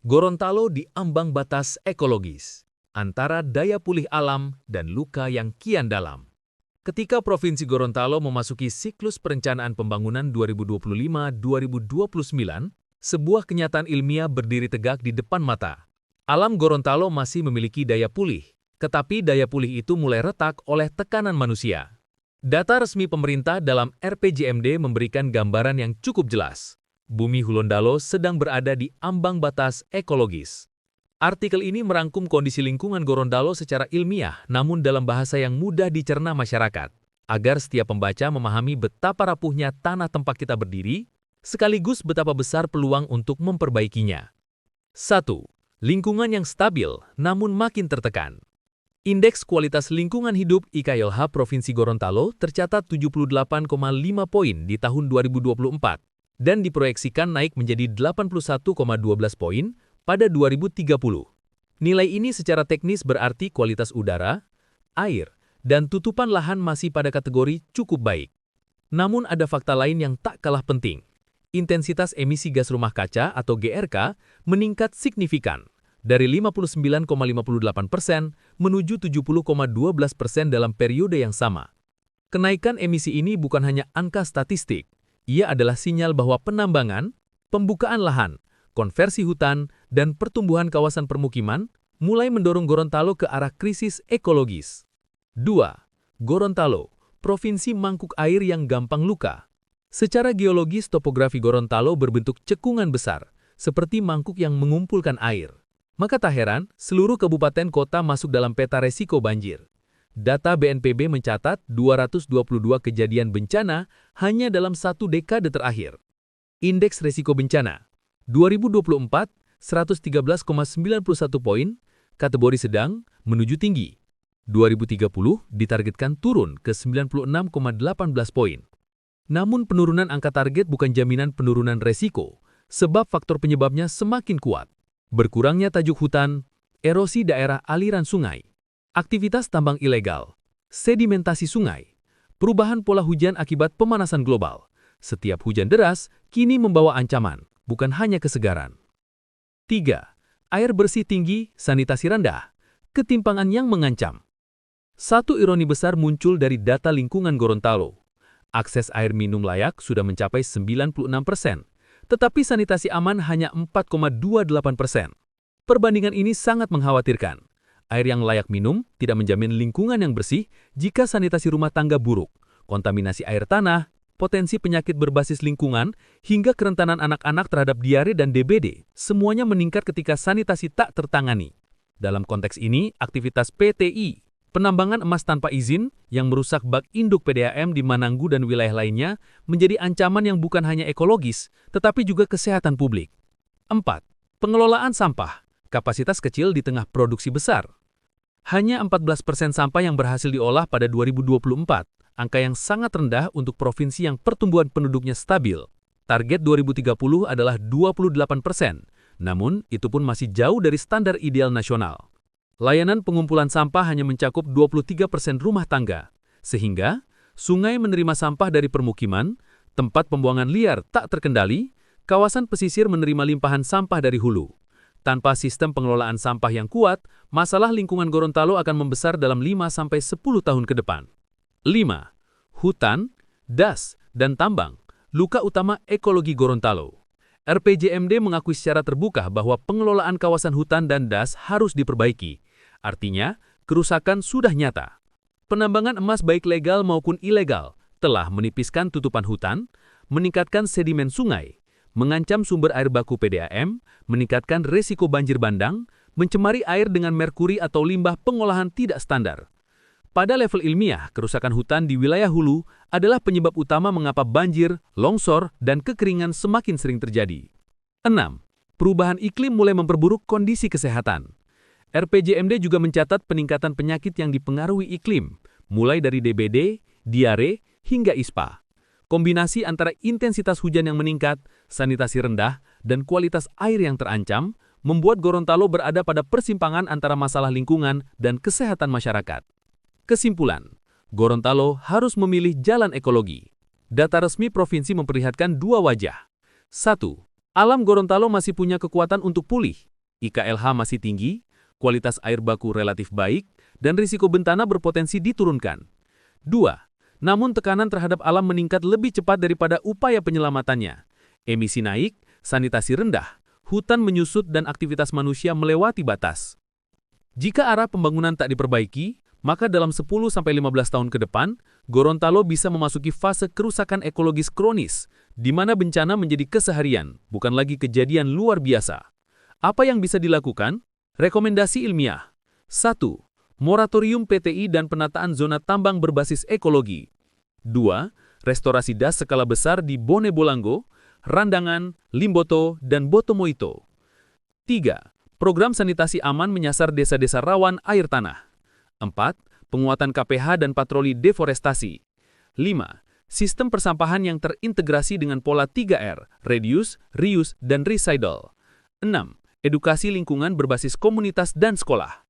Gorontalo di ambang batas ekologis, antara daya pulih alam dan luka yang kian dalam. Ketika Provinsi Gorontalo memasuki siklus perencanaan pembangunan 2025-2029, sebuah kenyataan ilmiah berdiri tegak di depan mata. Alam Gorontalo masih memiliki daya pulih, tetapi daya pulih itu mulai retak oleh tekanan manusia. Data resmi pemerintah dalam RPJMD memberikan gambaran yang cukup jelas. Bumi Hulondalo sedang berada di ambang batas ekologis. Artikel ini merangkum kondisi lingkungan Gorontalo secara ilmiah, namun dalam bahasa yang mudah dicerna masyarakat, agar setiap pembaca memahami betapa rapuhnya tanah tempat kita berdiri, sekaligus betapa besar peluang untuk memperbaikinya. 1. Lingkungan yang stabil, namun makin tertekan. Indeks Kualitas Lingkungan Hidup IKLH Provinsi Gorontalo tercatat 78,5 poin di tahun 2024 dan diproyeksikan naik menjadi 81,12 poin pada 2030. Nilai ini secara teknis berarti kualitas udara, air, dan tutupan lahan masih pada kategori cukup baik. Namun ada fakta lain yang tak kalah penting. Intensitas emisi gas rumah kaca atau GRK meningkat signifikan dari 59,58% menuju 70,12% dalam periode yang sama. Kenaikan emisi ini bukan hanya angka statistik, ia adalah sinyal bahwa penambangan, pembukaan lahan, konversi hutan, dan pertumbuhan kawasan permukiman mulai mendorong Gorontalo ke arah krisis ekologis. 2. Gorontalo, provinsi mangkuk air yang gampang luka. Secara geologis, topografi Gorontalo berbentuk cekungan besar, seperti mangkuk yang mengumpulkan air. Maka tak heran, seluruh kabupaten kota masuk dalam peta resiko banjir. Data BNPB mencatat 222 kejadian bencana hanya dalam satu dekade terakhir. Indeks Risiko Bencana 2024, 113,91 poin, kategori sedang menuju tinggi. 2030 ditargetkan turun ke 96,18 poin. Namun penurunan angka target bukan jaminan penurunan resiko, sebab faktor penyebabnya semakin kuat. Berkurangnya tajuk hutan, erosi daerah aliran sungai, aktivitas tambang ilegal, sedimentasi sungai, perubahan pola hujan akibat pemanasan global. Setiap hujan deras kini membawa ancaman, bukan hanya kesegaran. 3. Air bersih tinggi, sanitasi rendah, ketimpangan yang mengancam. Satu ironi besar muncul dari data lingkungan Gorontalo. Akses air minum layak sudah mencapai 96%, tetapi sanitasi aman hanya 4,28%. Perbandingan ini sangat mengkhawatirkan. Air yang layak minum tidak menjamin lingkungan yang bersih jika sanitasi rumah tangga buruk, kontaminasi air tanah, potensi penyakit berbasis lingkungan, hingga kerentanan anak-anak terhadap diare dan DBD, semuanya meningkat ketika sanitasi tak tertangani. Dalam konteks ini, aktivitas PTI, penambangan emas tanpa izin yang merusak bak induk PDAM di Mananggu dan wilayah lainnya, menjadi ancaman yang bukan hanya ekologis, tetapi juga kesehatan publik. 4. Pengelolaan sampah. Kapasitas kecil di tengah produksi besar. Hanya 14% sampah yang berhasil diolah pada 2024, angka yang sangat rendah untuk provinsi yang pertumbuhan penduduknya stabil. Target 2030 adalah 28%, namun itu pun masih jauh dari standar ideal nasional. Layanan pengumpulan sampah hanya mencakup 23% rumah tangga, sehingga sungai menerima sampah dari permukiman, tempat pembuangan liar tak terkendali, kawasan pesisir menerima limpahan sampah dari hulu. Tanpa sistem pengelolaan sampah yang kuat, masalah lingkungan Gorontalo akan membesar dalam 5-10 tahun ke depan. 5. Hutan, das, dan tambang, luka utama ekologi Gorontalo. RPJMD mengakui secara terbuka bahwa pengelolaan kawasan hutan dan das harus diperbaiki. Artinya, kerusakan sudah nyata. Penambangan emas baik legal maupun ilegal telah menipiskan tutupan hutan, meningkatkan sedimen sungai, mengancam sumber air baku PDAM, meningkatkan resiko banjir bandang, mencemari air dengan merkuri atau limbah pengolahan tidak standar. Pada level ilmiah, kerusakan hutan di wilayah hulu adalah penyebab utama mengapa banjir, longsor, dan kekeringan semakin sering terjadi. 6. Perubahan iklim mulai memperburuk kondisi kesehatan. RPJMD juga mencatat peningkatan penyakit yang dipengaruhi iklim, mulai dari DBD, diare, hingga ISPA. Kombinasi antara intensitas hujan yang meningkat, sanitasi rendah, dan kualitas air yang terancam, membuat Gorontalo berada pada persimpangan antara masalah lingkungan dan kesehatan masyarakat. Kesimpulan, Gorontalo harus memilih jalan ekologi. Data resmi provinsi memperlihatkan dua wajah. 1. Alam Gorontalo masih punya kekuatan untuk pulih. IKLH masih tinggi, kualitas air baku relatif baik, dan risiko bencana berpotensi diturunkan. 2. Namun tekanan terhadap alam meningkat lebih cepat daripada upaya penyelamatannya. Emisi naik, sanitasi rendah, hutan menyusut dan aktivitas manusia melewati batas. Jika arah pembangunan tak diperbaiki, maka dalam 10-15 tahun ke depan, Gorontalo bisa memasuki fase kerusakan ekologis kronis, di mana bencana menjadi keseharian, bukan lagi kejadian luar biasa. Apa yang bisa dilakukan? Rekomendasi ilmiah. 1. Moratorium PTI dan penataan zona tambang berbasis ekologi. 2. Restorasi das skala besar di Bone Bolango, Randangan, Limboto, dan Botomoito. 3. Program sanitasi aman menyasar desa-desa rawan air tanah. 4. Penguatan KPH dan patroli deforestasi. 5. Sistem persampahan yang terintegrasi dengan pola 3R, reduce, reuse, dan recycle. 6. Edukasi lingkungan berbasis komunitas dan sekolah.